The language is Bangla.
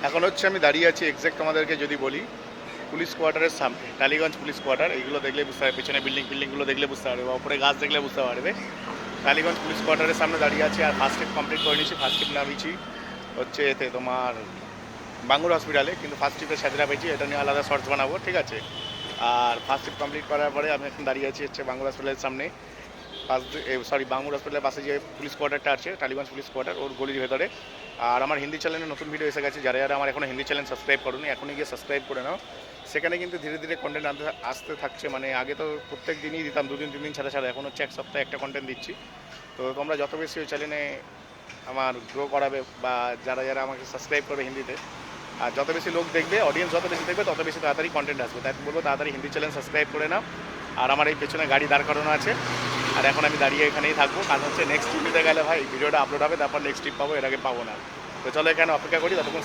এখন হচ্ছে আমি দাঁড়িয়ে আছি এক্স্যাক্ট আমাদেরকে যদি বলি পুলিশ কোয়ার্টারের সামনে, টালিগঞ্জ পুলিশ কোয়ার্টার। এইগুলো দেখলে বুঝতে পারবে, পেছনে বিল্ডিংগুলো দেখলে বুঝতে পারবে, বা উপরে গাছ দেখলে বুঝতে পারবে। টালিগঞ্জ পুলিশ কোয়ার্টারের সামনে দাঁড়িয়ে আছি, আর ফার্স্ট এড কমপ্লিট করে নিয়েছি। ফার্স্ট এড নামিয়েছি হচ্ছে এতে তোমার বাঙ্গুর হসপিটালে, কিন্তু ফার্স্ট ট্রিপে সাজরা পেয়েছি, এটা নিয়ে আলাদা শর্টস বানাবো, ঠিক আছে। আর ফার্স্ট ট্রিপ কমপ্লিট করার পরে আমি এখন দাঁড়িয়ে আছি হচ্ছে বাঙ্গুর হসপিটালের সামনে। বাঙ্গুর হসপিটালের পাশে যে পুলিশ কোয়ার্টারটা আছে, টালিগঞ্জ পুলিশ কোয়ার্টার, ওর গলির ভেতরে। আর আমার হিন্দি চ্যানেলে নতুন ভিডিও এসে গেছে, যারা যারা আমার এখনো হিন্দি চ্যানেল সাবস্ক্রাইব করুনি, এখনই গিয়ে সাবস্ক্রাইব করে নাও। সেখানে কিন্তু ধীরে ধীরে কন্টেন্ট আসতে থাকছে। মানে আগে তো প্রত্যেক দিনই দিতাম, 2 দিন 3 দিন ছাড়া ছাড়া, এখন হচ্ছে এক সপ্তাহে একটা কন্টেন্ট দিচ্ছি। তো তোমরা যত বেশি ওই চ্যানেলে আমার গ্রো করাবে, বা যারা যারা আমাকে সাবস্ক্রাইব করবে হিন্দিতে, আর যত বেশি লোক দেখবে, অডিয়েন্স যত বেশি দেখবে, তত বেশি তাড়াতাড়ি কন্টেন্ট আসবে। তাই বলবো তাড়াতাড়ি হিন্দি চ্যানেল সাবস্ক্রাইব করে নাও। আর আমার এই পেছনে গাড়ি দাঁড় করানো আছে, আর এখন আমি দাঁড়িয়ে এখানেই থাকবো, কারণ হচ্ছে নেক্সট ট্রিপ নিতে গেলে ভাই ভিডিওটা আপলোড হবে, তারপর নেক্সট ট্রিপ পাবো, এর আগে পাবো না। তো চলো এখানে অপেক্ষা করি, ততক্ষণ